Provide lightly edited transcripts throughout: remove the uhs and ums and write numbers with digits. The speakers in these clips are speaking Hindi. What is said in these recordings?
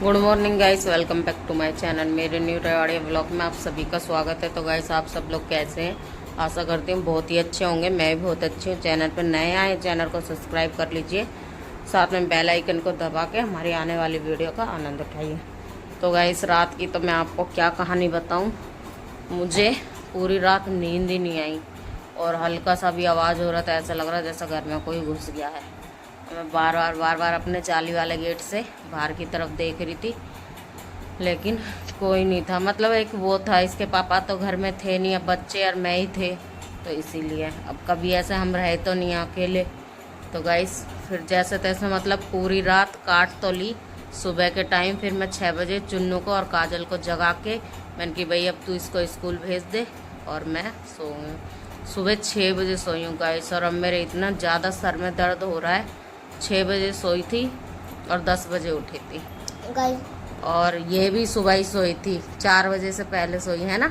Good morning guys, welcome back to my channel. मेरे न्यू रेवाड़ी ब्लॉग में आप सभी का स्वागत है। तो गाइस, आप सब लोग कैसे हैं? आशा करती हूँ बहुत ही अच्छे होंगे। मैं भी बहुत अच्छी हूँ। चैनल पर नए आए, चैनल को सब्सक्राइब कर लीजिए, साथ में बेल आइकन को दबा के हमारी आने वाली वीडियो का आनंद उठाइए। तो गाइस, रात की तो मैं आपको क्या कहानी बताऊँ। मुझे पूरी रात नींद ही नहीं आई और हल्का सा भी आवाज़ हो रहा था, ऐसा लग रहा जैसा घर में कोई घुस गया है। मैं बार बार अपने जाली वाले गेट से बाहर की तरफ देख रही थी, लेकिन कोई नहीं था। मतलब एक वो था, इसके पापा तो घर में थे नहीं, अब बच्चे और मैं ही थे, तो इसीलिए अब कभी ऐसे हम रहे तो नहीं अकेले। तो गाइस, फिर जैसे तैसे मतलब पूरी रात काट तो ली। सुबह के टाइम फिर मैं 6 बजे चुन्नू को और काजल को जगा के मैंने कि भाई अब तू इसको स्कूल भेज दे, और मैं सो गई। सुबह 6 बजे सोई हूँ गाइस, और अब मेरे इतना ज़्यादा सर में दर्द हो रहा है। 6 बजे सोई थी और 10 बजे उठी थी गाइस। और ये भी सुबह ही सोई थी, 4 बजे से पहले सोई है ना?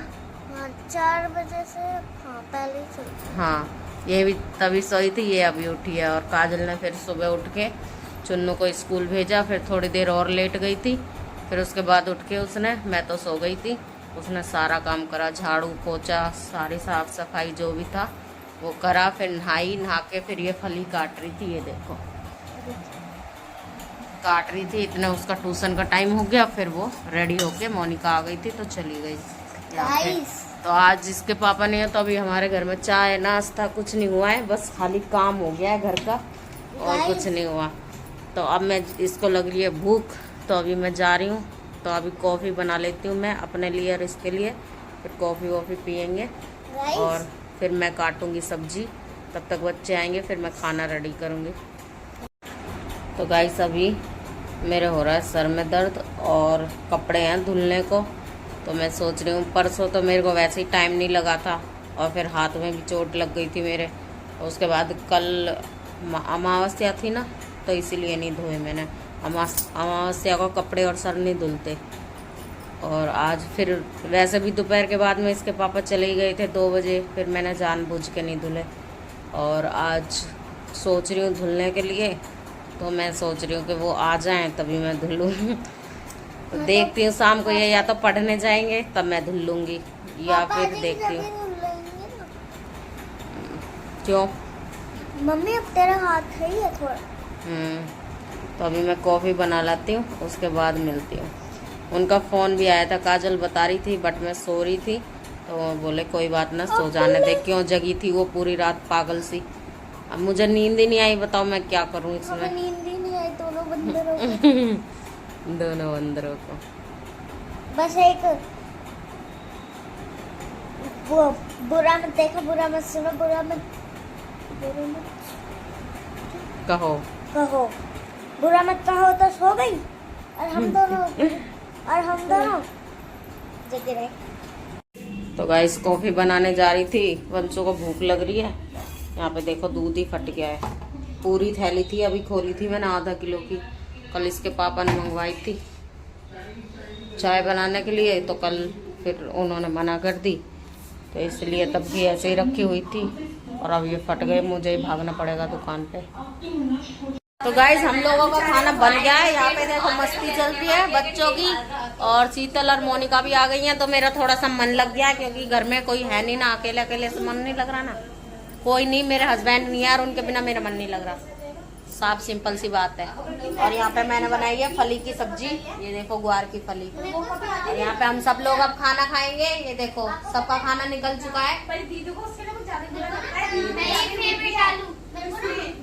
हाँ, 4 बजे से पहले सोई। हाँ, ये भी तभी सोई थी, ये अभी उठी है। और काजल ने फिर सुबह उठ के चुन्नू को स्कूल भेजा, फिर थोड़ी देर और लेट गई थी। फिर उसके बाद उठ के उसने, मैं तो सो गई थी, उसने सारा काम करा, झाड़ू पोछा सारी साफ सफाई जो भी था वो करा। फिर नहा के फिर ये फली काट रही थी, ये देखो काट रही थी। इतना उसका ट्यूशन का टाइम हो गया, फिर वो रेडी होके मोनिका आ गई थी तो चली गई यहाँ पे। तो आज इसके पापा नहीं है तो अभी हमारे घर में चाय नाश्ता कुछ नहीं हुआ है, बस खाली काम हो गया है घर का और कुछ नहीं हुआ। तो अब मैं, इसको लग रही है भूख, तो अभी मैं जा रही हूँ। तो अभी कॉफ़ी बना लेती हूँ मैं अपने लिए और इसके लिए, फिर कॉफ़ी वॉफ़ी पियेंगे और फिर मैं काटूँगी सब्जी। तब तक बच्चे आएंगे, फिर मैं खाना रेडी करूँगी। तो गाइस, अभी मेरे हो रहा है सर में दर्द और कपड़े हैं धुलने को, तो मैं सोच रही हूँ, परसों तो मेरे को वैसे ही टाइम नहीं लगा था और फिर हाथ में भी चोट लग गई थी मेरे। उसके बाद कल अमावस्या थी ना, तो इसीलिए नहीं धोए मैंने। अमावस्या को कपड़े और सर नहीं धुलते। और आज फिर वैसे भी दोपहर के बाद में इसके पापा चले ही गए थे 2 बजे, फिर मैंने जानबूझ के नहीं धुले। और आज सोच रही हूँ धुलने के लिए, तो मैं सोच रही हूँ कि वो आ जाएं तभी मैं धुल लूँ। तो देखती हूँ शाम को ये या तो पढ़ने जाएंगे तब मैं धुल लूँगी, या फिर देखती हूँ। क्यों? मम्मी अब तेरा हाथ है ही है थोड़ा। तो अभी मैं कॉफ़ी बना लाती हूँ, उसके बाद मिलती हूँ। उनका फ़ोन भी आया था, काजल बता रही थी, बट मैं सो रही थी, तो वो बोले कोई बात ना, सो जाने दे। क्यों जगी थी वो पूरी रात पागल सी। अब मुझे नींद ही नहीं आई, बताओ मैं क्या करूँ इसमें। नींद ही नहीं आई दोनों बंदरों को। दोनों बंदरों को। बस एक वो बुरा मत देखो, बुरा मत सुनो, बुरा मत कहो बुरा मत कहो, तो सो गई और हम दोनों जगे रहे। तो गाइस, कॉफ़ी बनाने जा रही थी, बच्चों को भूख लग रही है। यहाँ पे देखो दूध ही फट गया है। पूरी थैली थी, अभी खोली थी मैंने आधा किलो की, कल इसके पापा ने मंगवाई थी चाय बनाने के लिए, तो कल फिर उन्होंने मना कर दी, तो इसलिए तब भी ऐसे ही रखी हुई थी और अब ये फट गए। मुझे ही भागना पड़ेगा दुकान पे। तो गाइस, हम लोगों का खाना बन गया है। यहाँ पे देखो मस्ती चलती है बच्चों की, और शीतल और मोनिका भी आ गई हैं, तो मेरा थोड़ा सा मन लग गया, क्योंकि घर में कोई है नहीं ना, अकेले अकेले से मन नहीं लग रहा ना। कोई नहीं, मेरे हस्बैंड नहीं है और उनके बिना मेरा मन नहीं लग रहा। साफ सिंपल सी बात है। और यहाँ पे मैंने बनाई है फली की सब्जी, ये देखो ग्वार की फली। और यहाँ पे हम सब लोग अब खाना खाएंगे। ये देखो सबका खाना निकल चुका है।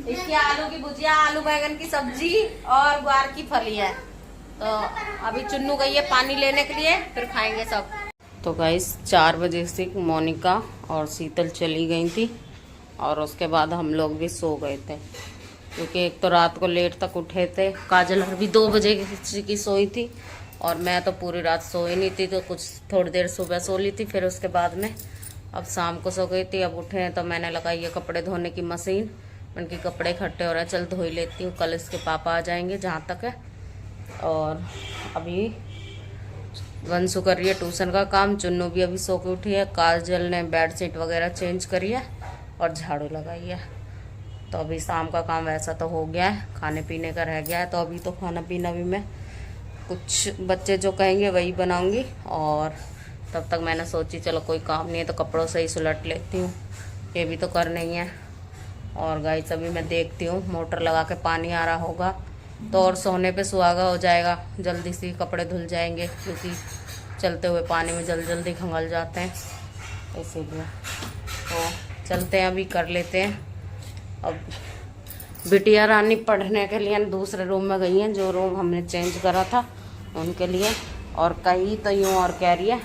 इसकी आलू की भुजिया, आलू बैंगन की सब्जी और ग्वार की फली है। तो अभी चुन्नू गई है पानी लेने के लिए, फिर खाएंगे सब। तो गाइस, 4 बजे से मोनिका और शीतल चली गई थी और उसके बाद हम लोग भी सो गए थे, क्योंकि एक तो रात को लेट तक उठे थे। काजल भी 2 बजे की सोई थी और मैं तो पूरी रात सोई नहीं थी, तो कुछ थोड़ी देर सुबह सो ली थी, फिर उसके बाद में अब शाम को सो गई थी। अब उठे हैं तो मैंने लगाई है कपड़े धोने की मशीन। उनके कपड़े इकट्ठे हो रहे हैं, चल धो ही लेती हूँ, कल इसके पापा आ जाएंगे जहाँ तक है। और अभी वंशु कर रही है ट्यूशन का काम, चुन्नू भी अभी सो के उठी है, काजल ने बेडशीट वगैरह चेंज करी है और झाड़ू लगाई है। तो अभी शाम का काम वैसा तो हो गया है, खाने पीने का रह गया है, तो अभी तो खाना पीना भी मैं कुछ बच्चे जो कहेंगे वही बनाऊंगी। और तब तक मैंने सोची चलो कोई काम नहीं है तो कपड़ों से ही सुलट लेती हूँ, ये भी तो करना ही है। और गाइस अभी मैं देखती हूँ मोटर लगा के पानी आ रहा होगा तो और सोने पे सुहागा हो जाएगा, जल्दी से कपड़े धुल जाएंगे क्योंकि चलते हुए पानी में जल्दी जल्दी खंगल जाते हैं, इसीलिए तो चलते हैं अभी कर लेते हैं। अब बिटिया रानी पढ़ने के लिए दूसरे रूम में गई हैं, जो रूम हमने चेंज करा था उनके लिए। और कहीं तो यूँ और कह रही है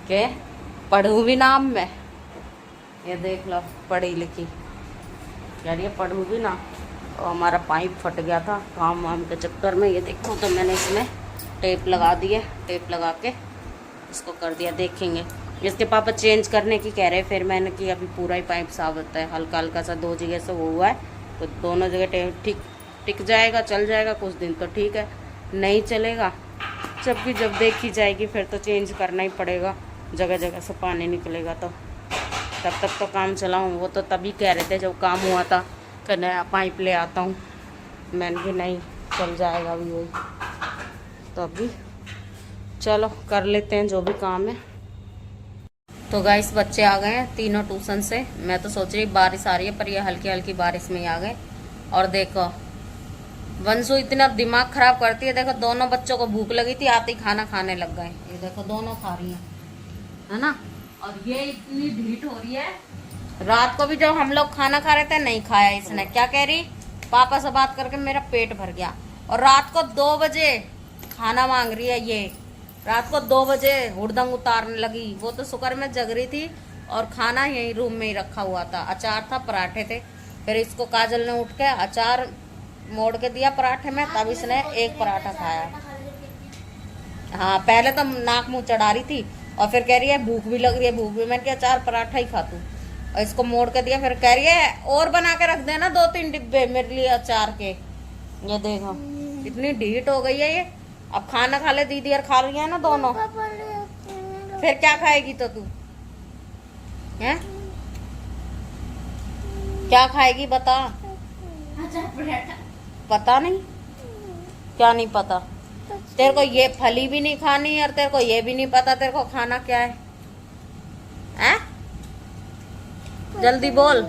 कि पढ़ूँ भी नाम में, ये देख लो पढ़ी लिखी कह रही है पढ़ूँ भी ना। तो हमारा पाइप फट गया था काम वाम के चक्कर में, ये देखो तो मैंने इसमें टेप लगा दी है, टेप लगा के इसको कर दिया। देखेंगे इसके पापा चेंज करने की कह रहे, फिर मैंने कि अभी पूरा ही पाइप साफ होता है, हल्का हल्का सा 2 जगह से वो हुआ है तो दोनों जगह टिक जाएगा, चल जाएगा कुछ दिन तो ठीक है, नहीं चलेगा जब देखी जाएगी फिर तो चेंज करना ही पड़ेगा, जगह जगह से पानी निकलेगा तो तब तक तो काम चलाऊँ। वो तो तभी कह रहे थे जब काम हुआ था कि नया पाइप ले आता हूँ, मैंने भी नहीं चल जाएगा अभी वही, तो अभी चलो कर लेते हैं जो भी काम है। तो गाइस बच्चे आ गए हैं तीनों ट्यूशन से, मैं तो सोच रही बारिश आ रही है पर ये हल्की हल्की बारिश में ही आ गए। और देखो वंशु इतना दिमाग खराब करती है, देखो दोनों बच्चों को भूख लगी थी आते ही खाना खाने लग गए, ये देखो दोनों खा रही है ना। और ये इतनी ढीठ हो रही है, रात को भी जब हम लोग खाना खा रहे थे नहीं खाया इसने, क्या कह रही पापा से बात करके मेरा पेट भर गया। और रात को 2 बजे खाना मांग रही है, ये रात को 2 बजे हुड़दंग उतारने लगी। वो तो शुक्र में जग रही थी और खाना यही रूम में ही रखा हुआ था, अचार था पराठे थे, फिर इसको काजल ने उठ के अचार मोड़ के दिया पराठे में, तब इसने एक पराठा खाया। हाँ पहले तो नाक मुंह चढ़ा रही थी और फिर कह रही है भूख भी लग रही है, भूख भी, मैंने कहा अचार पराठा ही खा तू, और इसको मोड़ के दिया, फिर कह रही है और बना के रख देना 2-3 डिब्बे मेरे लिए अचार के। ये देखो इतनी ढीठ हो गई है ये, अब खाना खा ले दीदी और खा रही है ना दोनों, फिर क्या खाएगी तो तू है, क्या खाएगी बता, पता नहीं क्या नहीं पता, तेरे को ये फली भी नहीं खानी और तेरे को ये भी नहीं पता तेरे को खाना क्या है, हैं? जल्दी बोल।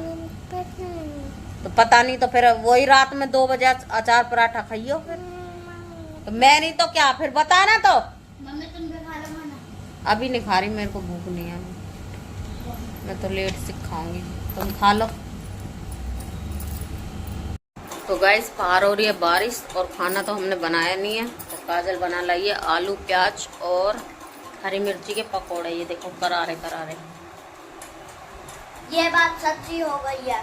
तो पता नहीं तो फिर वही रात में 2 बजे अचार पराठा खाइयो, फिर तो मैं नहीं तो क्या, फिर बता ना तो मम्मी तुम भी खा लो ना। अभी नहीं खा रही, मेरे को भूख नहीं है, मैं तो लेट से खाऊंगी, तुम खा लो। तो गाइस बाहर हो रही है बारिश और खाना तो हमने बनाया नहीं है, तो काजल बना लाई है आलू प्याज और हरी मिर्ची के पकोड़े, ये देखो करारे करारे। ये बात सच्ची हो गई है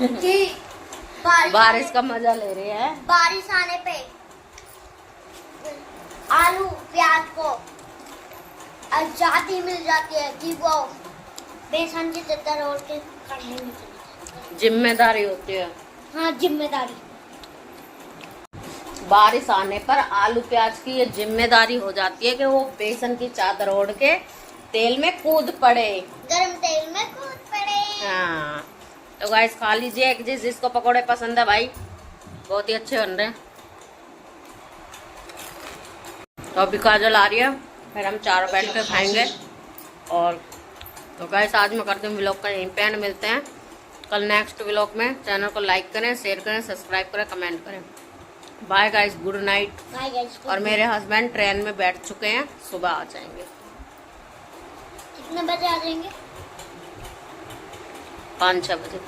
कि बारिश का मजा ले रहे हैं, बारिश आने पे आलू प्याज को आजादी मिल जाती है कि वो बेसन की तरह रोल के कढ़ाई में चली, जिम्मेदारी होती है। हाँ जिम्मेदारी, बारिश आने पर आलू प्याज की ये जिम्मेदारी हो जाती है कि वो बेसन की चादर ओढ़ के तेल में कूद पड़े, गरम तेल में कूद पड़े। हाँ तो गाइस खा लीजिए, जिसको पकोड़े पसंद है भाई, बहुत ही अच्छे बन रहे हैं। तो अभी काजल आ रही है, फिर हम चारों बैठ के खाएंगे। और तो गाइस आज मैं करती हूँ व्लॉग का यहीं पे एंड, मिलते हैं कल नेक्स्ट व्लॉग में। चैनल को लाइक करें, शेयर करें, सब्सक्राइब करें, कमेंट करें। Bye guys, good night. Bye guys. और मेरे हस्बैंड ट्रेन में बैठ चुके हैं, सुबह आ जाएंगे। कितने बजे आ जाएंगे? 5-6 बजे।